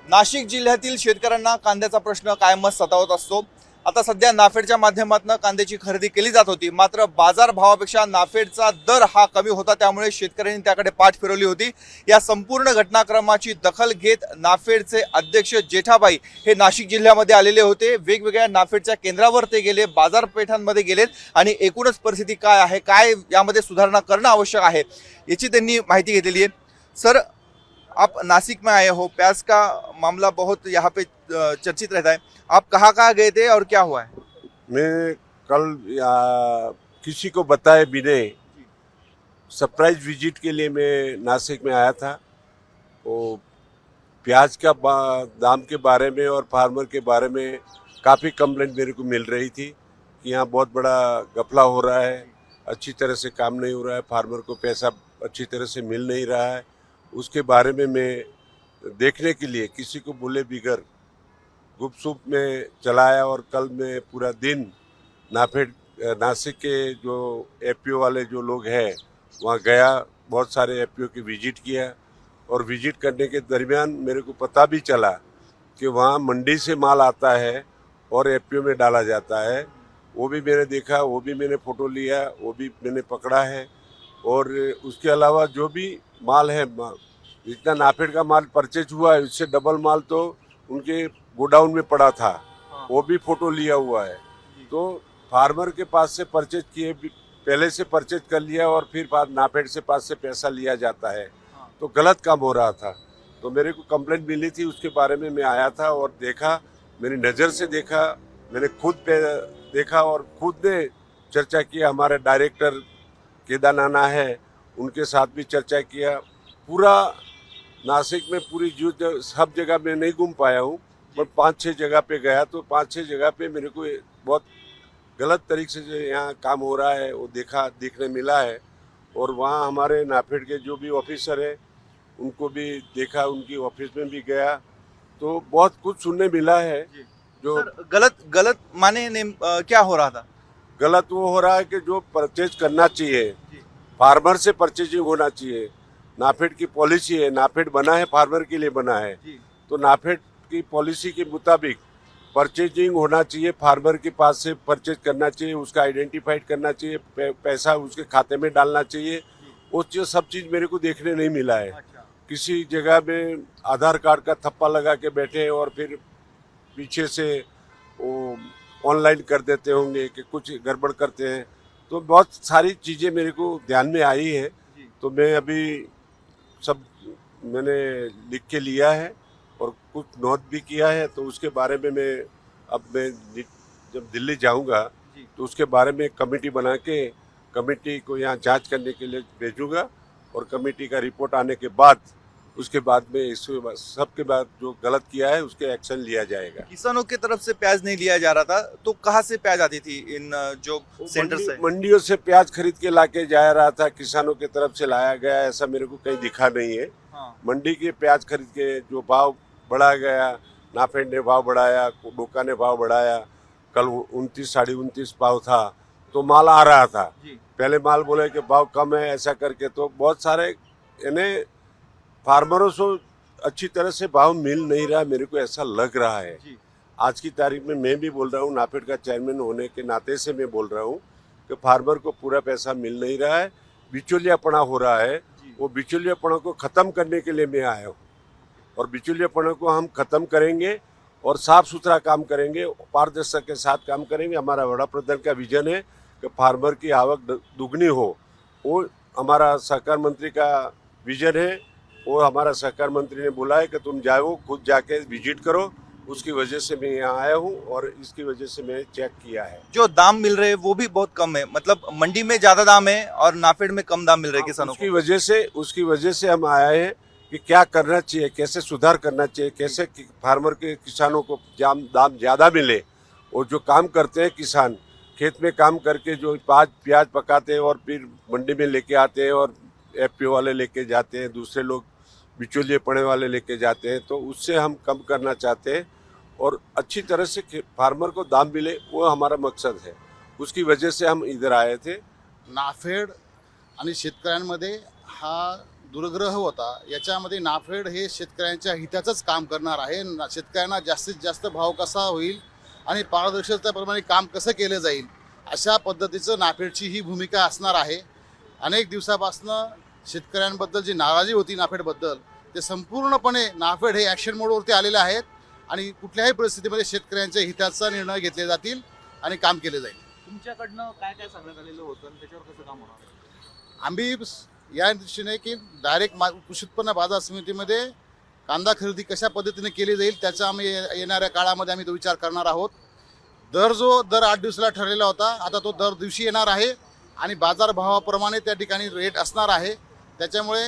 नाशिक जिल्ह्यातील शेतकऱ्यांना कांद्याचा प्रश्न कायमच सतावत असतो। आता सध्या नाफेडच्या माध्यमातून कांद्याची खरेदी केली जात होती, मात्र बाजार भावापेक्षा नाफेडचा दर हा कमी होता, त्यामुळे शेतकऱ्यांनी त्याकडे पाठ फिरवली होती। या संपूर्ण घटनाक्रमाची दखल घेत नाफेडचे अध्यक्ष जेठाबाई हे नाशिक जिल्ह्यामध्ये आलेले होते। वेगवेगळ्या नाफेडच्या केंद्रावर ते गेले, बाजारपेठांमध्ये गेलेत आणि एकूणच परिस्थिती काय आहे, काय यामध्ये सुधारणा करणं आवश्यक आहे याची त्यांनी माहिती घेतलेली आहे। सर, आप नासिक में आए हो, प्याज का मामला बहुत यहाँ पे चर्चित रहता है, आप कहाँ कहाँ गए थे और क्या हुआ है? मैं कल किसी को बताए बिना सरप्राइज विजिट के लिए मैं नासिक में आया था। वो प्याज का दाम के बारे में और फार्मर के बारे में काफ़ी कंप्लेंट मेरे को मिल रही थी कि यहाँ बहुत बड़ा घपला हो रहा है, अच्छी तरह से काम नहीं हो रहा है, फार्मर को पैसा अच्छी तरह से मिल नहीं रहा है। उसके बारे में मैं देखने के लिए किसी को बोले बिगर गुपसुप में चलाया और कल मैं पूरा दिन नासिक के जो एफपीओ वाले जो लोग हैं वहाँ गया, बहुत सारे एफपीओ की विजिट किया और विजिट करने के दरमियान मेरे को पता भी चला कि वहाँ मंडी से माल आता है और एफपीओ में डाला जाता है। वो भी मैंने देखा, वो भी मैंने फ़ोटो लिया, वो भी मैंने पकड़ा है। और उसके अलावा जो भी माल है, जितना नाफेड का माल परचेज हुआ है उससे डबल माल तो उनके गोडाउन में पड़ा था, वो भी फ़ोटो लिया हुआ है। तो फार्मर के पास से परचेज किए, पहले से परचेज कर लिया और फिर नाफेड से पास से पैसा लिया जाता है, तो गलत काम हो रहा था। तो मेरे को कंप्लेंट मिली थी, उसके बारे में मैं आया था और देखा, मेरी नज़र से देखा, मैंने खुद पे देखा और खुद ने चर्चा किया। हमारे डायरेक्टर केदारनाना है, उनके साथ भी चर्चा किया। पूरा नासिक में पूरी जो सब जगह मैं नहीं घूम पाया हूँ, पर 5-6 जगह पे गया, तो 5-6 जगह पे मेरे को बहुत गलत तरीके से जो यहाँ काम हो रहा है वो देखने मिला है। और वहाँ हमारे नाफेड के जो भी ऑफिसर है उनको भी देखा, उनकी ऑफिस में भी गया, तो बहुत कुछ सुनने मिला है। जो सर, गलत माने क्या हो रहा था? गलत वो हो रहा है कि जो परचेज करना चाहिए फार्मर से परचेजिंग होना चाहिए। नाफेड की पॉलिसी है, नाफेड बना है फार्मर के लिए बना है, तो नाफेड की पॉलिसी के मुताबिक परचेजिंग होना चाहिए, फार्मर के पास से परचेज करना चाहिए, उसका आइडेंटिफाइड करना चाहिए, पैसा उसके खाते में डालना चाहिए। वो सब चीज़ मेरे को देखने नहीं मिला है। किसी जगह में आधार कार्ड का थप्पा लगा के बैठे हैं और फिर पीछे से वो ऑनलाइन कर देते होंगे कि कुछ गड़बड़ करते हैं। तो बहुत सारी चीज़ें मेरे को ध्यान में आई है, तो मैं अभी सब मैंने लिख के लिया है और कुछ नोट भी किया है। तो उसके बारे में मैं जब दिल्ली जाऊंगा तो उसके बारे में कमेटी बना के कमेटी को यहाँ जांच करने के लिए भेजूंगा और कमेटी का रिपोर्ट आने के बाद उसके बाद में इसके सबके बाद जो गलत किया है उसके एक्शन लिया जाएगा। किसानों की तरफ से प्याज नहीं लिया जा रहा था, तो कहाँ से प्याज आती थी? इन जो सेंटर से, मंडियों से प्याज खरीद के लाके जा रहा था, किसानों की तरफ से लाया गया ऐसा मेरे को कहीं दिखा नहीं है। मंडी के प्याज खरीद के जो भाव बढ़ा गया, नाफेड ने भाव बढ़ाया, डोका ने भाव बढ़ाया, कल 29 साढ़े 29 भाव था, तो माल आ रहा था। पहले माल बोले कि भाव कम है ऐसा करके, तो बहुत सारे यानी फार्मरों को अच्छी तरह से भाव मिल नहीं रहा, मेरे को ऐसा लग रहा है। आज की तारीख में मैं भी बोल रहा हूँ, नाफेड का चेयरमैन होने के नाते से मैं बोल रहा हूँ कि फार्मर को पूरा पैसा मिल नहीं रहा है, बिचौलियापना हो रहा है। वो बिचौलियापना को ख़त्म करने के लिए मैं आया हूँ और बिचौलियापना को हम ख़त्म करेंगे और साफ़ सुथरा काम करेंगे, पारदर्शिता के साथ काम करेंगे। हमारा वड़ा प्रधान का विजन है कि फार्मर की आवक दुगनी हो, वो हमारा सहकार मंत्री का विजन है। वो हमारा सहकार मंत्री ने बोला है कि तुम जाओ, खुद जाके विजिट करो। उसकी वजह से मैं यहाँ आया हूँ और इसकी वजह से मैंने चेक किया है। जो दाम मिल रहे हैं वो भी बहुत कम है, मतलब मंडी में ज्यादा दाम है और नाफेड में कम दाम मिल रहे हैं किसानों को। उसकी वजह से हम आए हैं कि क्या करना चाहिए, कैसे सुधार करना चाहिए, कैसे फार्मर के किसानों को दाम ज़्यादा मिले। और जो काम करते हैं किसान, खेत में काम करके जो प्याज पकाते हैं और फिर मंडी में लेके आते हैं और एफपीओ वाले लेके जाते हैं, दूसरे लोग बिचौलिए पड़े वाले लेके जाते हैं, तो उससे हम कम करना चाहते हैं और अच्छी तरह से फार्मर को दाम मिले, वो हमारा मकसद है। उसकी वजह से हम इधर आए थे। नाफेड आणि शेतकऱ्यांमध्ये हा दुर्ग्रह होता याच्यामध्ये नाफेड हे शेतकऱ्यांच्या हिताचंच काम करणार आहे. शेतकऱ्यांना जास्तीत जास्त भाव कसा होईल आणि पारदर्शकतेप्रमाणे काम कसं केलं जाईल अशा पद्धतीचं नाफेडची ही भूमिका असणार आहे. अनेक दिवसापासनं शेतकऱ्यांबद्दल जी नाराजी होती नाफेडबद्दल ते संपूर्णपणे नाफेड हे ॲक्शन मोडवरती आलेले आहेत आणि कुठल्याही परिस्थितीमध्ये शेतकऱ्यांच्या हिताचा निर्णय घेतले जातील आणि काम केले जाईल. तुमच्याकडनं काय काय सांगण्यात आलेलं होतं आणि त्याच्यावर कसं काम होणार? आम्ही या दृष्टीने की डायरेक्ट कृषी उत्पन्न बाजार समितीमध्ये कांदा खरेदी कशा पद्धतीने केली जाईल त्याचा आम्ही येणाऱ्या काळामध्ये आम्ही तो विचार करणार आहोत. दर 8 दिवसाला ठरलेला होता आता तो दर दिवशी येणार आहे आणि बाजारभावाप्रमाणे त्या ठिकाणी रेट असणार आहे. त्याच्यामुळे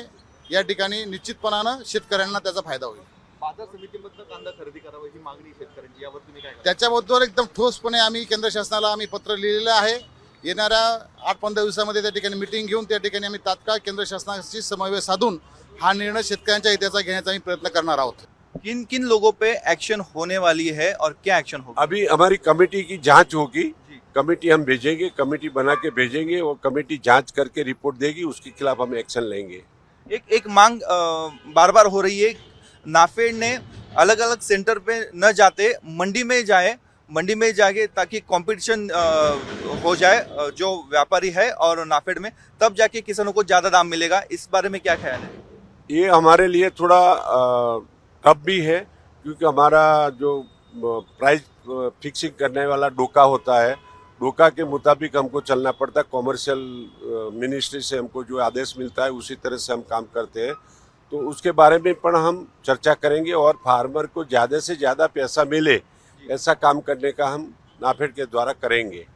या ठिकाणी निश्चितपणानं शेतकऱ्यांना त्याचा फायदा होईल. बाजार समितीमधनं कांदा खरेदी करावी ही मागणी शेतकऱ्यांची, यावर तुम्ही काय कराल? त्याच्याबद्दल एकदम ठोसपणे आम्ही केंद्र शासनाला आम्ही पत्र लिहिलेलं आहे. येणाऱ्या 8-15 दिवसामध्ये त्या ठिकाणी मिटिंग घेऊन त्या ठिकाणी आम्ही तात्काळ केंद्र शासनाशी समन्वय साधून हा निर्णय शेतकऱ्यांच्या हिताचा घेण्याचा आम्ही प्रयत्न करणार आहोत. किन किन लोगों पे एक्शन होने वाली है और क्या एक्शन होगा? अभी हमारी कमेटी की जांच होगी, कमेटी हम भेजेंगे, कमेटी बना के भेजेंगे और कमेटी जांच करके रिपोर्ट देगी, उसके खिलाफ हम एक्शन लेंगे. एक मांग बार बार हो रही है, नाफेड ने अलग अलग सेंटर पे न जाते मंडी में जाए, मंडी में जाके ताकि कंपटीशन हो जाए जो व्यापारी है और नाफेड में, तब जाके किसानों को ज़्यादा दाम मिलेगा. इस बारे में क्या ख्याल है? ये हमारे लिए थोड़ा टफ भी है क्योंकि हमारा जो प्राइस फिक्सिंग करने वाला डोका होता है, डोका के मुताबिक हमको चलना पड़ता है. कॉमर्शियल मिनिस्ट्री से हमको जो आदेश मिलता है उसी तरह से हम काम करते हैं. तो उसके बारे में पण हम चर्चा करेंगे और फार्मर को ज़्यादा से ज़्यादा पैसा मिले ऐसा काम करने का हम नाफेड के द्वारा करेंगे.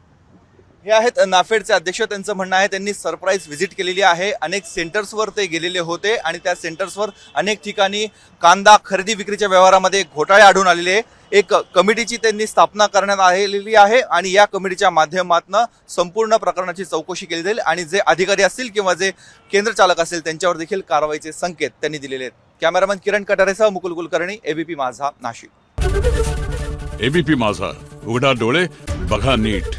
हे आहेत नाफेडचे अध्यक्ष. त्यांचं म्हणणं आहे त्यांनी सरप्राईज व्हिजिट केलेली आहे. अनेक सेंटर्सवर ते गेलेले होते आणि त्या सेंटर्सवर अनेक ठिकाणी कांदा खरेदी विक्रीच्या व्यवहारामध्ये घोटाळे आढळून आलेले. एक कमिटीची त्यांनी स्थापना करण्यात आलेली आहे आणि या कमिटीच्या माध्यमातून संपूर्ण प्रकरणाची चौकशी केली जाईल आणि जे अधिकारी असतील किंवा जे केंद्र चालक असतील त्यांच्यावर देखील कारवाईचे संकेत त्यांनी दिलेले आहेत. कॅमेरामन किरण कटारेसह मुकुल कुलकर्णी, एबीपी माझा, नाशिक. एबीपी माझा, उघडा डोळे बघा नीट.